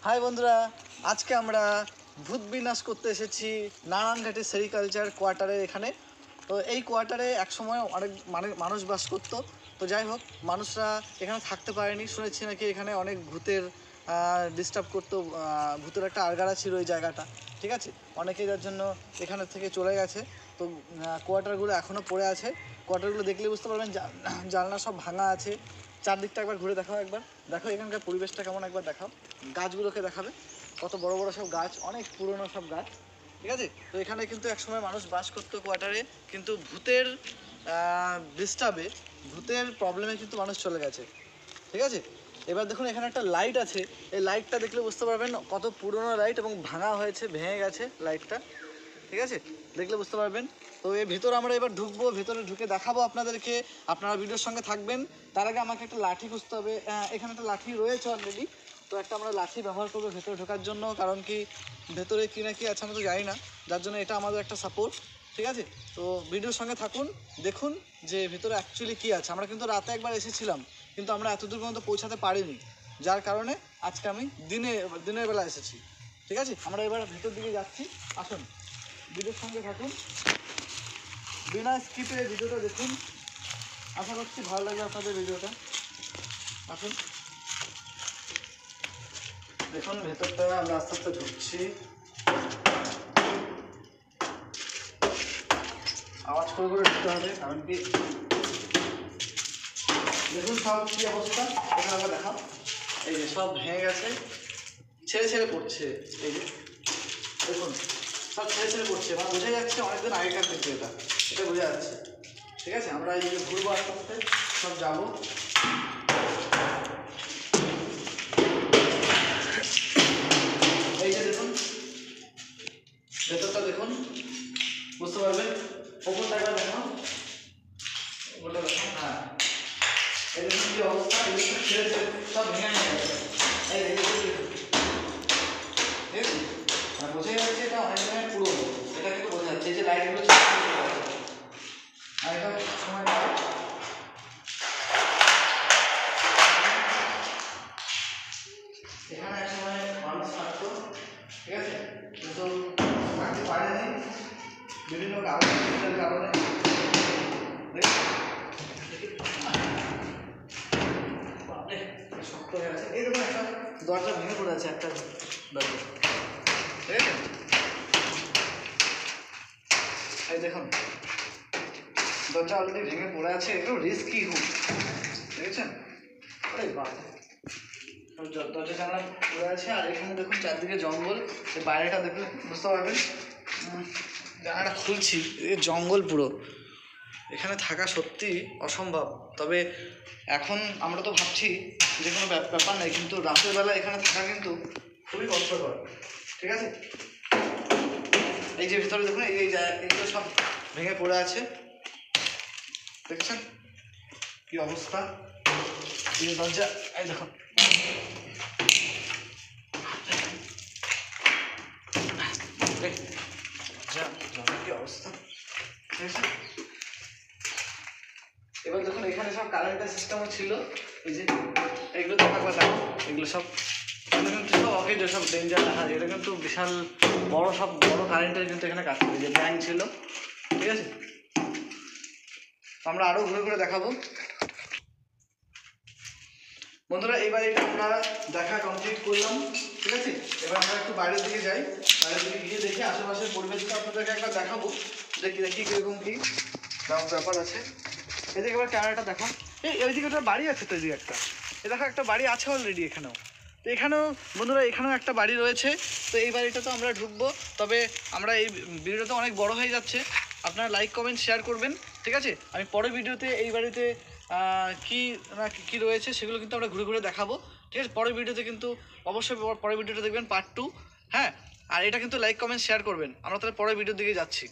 High বন্ধুরা, আজকে আমরা ভূত বিনাশ করতে এসেছি নারায়ণঘাটে সেরিকালচার কোয়ার্টারে। এখানে তো এই কোয়ার্টারে একসময় অনেক মানুষ বাস করতো। তো যাই হোক, মানুষরা এখানে থাকতে পারেনি, শুনেছি নাকি এখানে অনেক ভূতের ডিস্টার্ব করতো। ভূতের একটা আড়গাড়া ছিল এই জায়গাটা, ঠিক আছে। অনেকেই যার জন্য এখানে থেকে চলে গেছে। তো কোয়ার্টারগুলো এখনও পড়ে আছে। কোয়ার্টারগুলো দেখলে বুঝতে পারবেন জানলা সব ভাঙা আছে। চারদিকটা একবার ঘুরে দেখাও, একবার দেখো এখানকার পরিবেশটা কেমন, একবার দেখাও। গাছগুলোকে দেখাবে, কত বড় বড় সব গাছ, অনেক পুরনো সব গাছ, ঠিক আছে। তো এখানে কিন্তু একসময় মানুষ বাস করতো কোয়ার্টারে, কিন্তু ভূতের ডিস্টার্বে, ভূতের প্রবলেমে কিন্তু মানুষ চলে গেছে, ঠিক আছে। এবার দেখুন এখানে একটা লাইট আছে, এই লাইটটা দেখলে বুঝতে পারবেন কত পুরনো লাইট এবং ভাঙা হয়েছে, ভেঙে গেছে লাইটটা, ঠিক আছে, দেখলে বুঝতে পারবেন। তো এর ভেতরে আমরা এবার ঢুকবো, ভেতরে ঢুকে দেখাবো আপনাদেরকে। আপনারা ভিডিওর সঙ্গে থাকবেন। তার আগে আমাকে একটা লাঠি খুঁজতে হবে। এখানে একটা লাঠি রয়েছে অলরেডি, তো একটা আমরা লাঠি ব্যবহার করবো ভেতরে ঢোকার জন্য, কারণ কি ভেতরে কী না কি আছে আমরা তো জানি না, যার জন্য এটা আমাদের একটা সাপোর্ট, ঠিক আছে। তো ভিডিওর সঙ্গে থাকুন, দেখুন যে ভেতরে অ্যাকচুয়ালি কী আছে। আমরা কিন্তু রাতে একবার এসেছিলাম, কিন্তু আমরা এতদূর পর্যন্ত পৌঁছাতে পারিনি, যার কারণে আজকে আমি দিনের বেলা এসেছি, ঠিক আছে। আমরা এবার ভেতর দিকে যাচ্ছি, আসুন ভিডিওর সঙ্গে থাকুন, বিনা স্কিপে ভিডিওটা দেখুন। আশা করছি ভালো লাগবে আপনাদের ভিডিওটা। আসুন দেখুন ভেতরটা আমরা আস্তে আস্তে ঢুকছি। আওয়াজ করে করে ঢুকতে হবে, কারণ কি দেখুন সব কী অবস্থা এখানে আমরা দেখাও। এই যে সব ভেঙে গেছে, ছেড়ে ছেড়ে পড়ছে, এই যে দেখুন সব ছেড়ে ছেড়ে পড়ছে, মানে বোঝা যাচ্ছে অনেকদিন আগেকার কিন্তু এটা বোঝা যাচ্ছে, ঠিক আছে। আমরা এই যে ঘুরবো আস্তে আস্তে, সব যাবো। এই যে দেখুন ভেতরটা দেখুন, বুঝতে পারবেন। ওপরটা একবার দেখুন, ওপরটা দেখুন। হ্যাঁ, এই দেখুন কী অবস্থা, এগুলো সব ছেড়ে ছেড়ে সব ভেঙে নিয়ে গেছে। এই দেখুন, ঠিক আছে, মানে বোঝা যাচ্ছে এটা অনেক দিনের পুরোনো, এটা কিন্তু বোঝা যাচ্ছে। এই যে লাইটগুলো আর এটা সময় এখানে এক সময় মানুষ থাকতো, ঠিক আছে, কিন্তু থাকতে পারেনি বিভিন্ন কারণে। শক্ত হয়ে আছে, এইরকম একটা দরজা ভেঙে পড়ে আছে, একটা দরজা, ঠিক আছে। এই দেখুন দরজা অলরেডি ভেঙে পড়ে আছে, এগুলো রিস্কি হুক, দেখেছেন। ওই দরজা জানলা পড়ে আছে। আর এখানে দেখুন চারদিকে জঙ্গল, এই বাইরেটা দেখুন বুঝতে পারবেন। জানালাটা খুলছি, জঙ্গল পুরো, এখানে থাকা সত্যি অসম্ভব। তবে এখন আমরা তো ভাবছি যে কোনো ব্যাপার নেই, কিন্তু রাতের বেলা এখানে থাকা কিন্তু খুবই কষ্টকর, ঠিক আছে। এই যে ভিতরে দেখুন এইগুলো সব ভেঙে পড়ে আছে, দেখছেন কি অবস্থা। এই দরজা, এই দেখুন কি অবস্থা, ঠিক আছে। এবার দেখুন এখানে সব কারেন্টের সিস্টেমও ছিল, এই যে এগুলো তো একবার দেখো, এগুলো সব কিন্তু সব অকেজ, সব ডেঞ্জার দেখা যায়। এটা কিন্তু বিশাল বড়, সব বড় কারেন্টের কিন্তু এখানে কাজ করে, যে ব্যাংক ছিল, ঠিক আছে। আমরা আরও ঘুরে ঘুরে দেখাবো বন্ধুরা। এই বাড়িটা আমরা দেখা কমপ্লিট করলাম, ঠিক আছে। এবার আমরা একটু বাইরের দিকে যাই, বাইরের দিকে গিয়ে দেখি আশেপাশের পরিবেশটা আপনাদেরকে একবার দেখাবো, দেখি কীরকম কী ব্যাপার আছে। এদিকে এবার ক্যামেরাটা দেখো, এইদিকে একটা বাড়ি আছে, তো এদিকে একটা, এ দেখো একটা বাড়ি আছে অলরেডি এখানেও। তো এখানেও বন্ধুরা, এখানেও একটা বাড়ি রয়েছে। তো এই বাড়িটা তো আমরা ঢুকবো, তবে আমরা এই ভিডিওটা তো অনেক বড় হয়ে যাচ্ছে, আপনারা লাইক কমেন্ট শেয়ার করবেন, ঠিক আছে। আমি পরের ভিডিওতে এই বাড়িতে কী রয়েছে সেগুলো কিন্তু আমরা ঘুরে ঘুরে দেখাবো, ঠিক আছে। পরের ভিডিওতে কিন্তু অবশ্যই পরের ভিডিওটা দেখবেন পার্ট 2, হ্যাঁ। আর এটা কিন্তু লাইক কমেন্ট শেয়ার করবেন। আমরা তাহলে পরের ভিডিওর দিকে যাচ্ছি।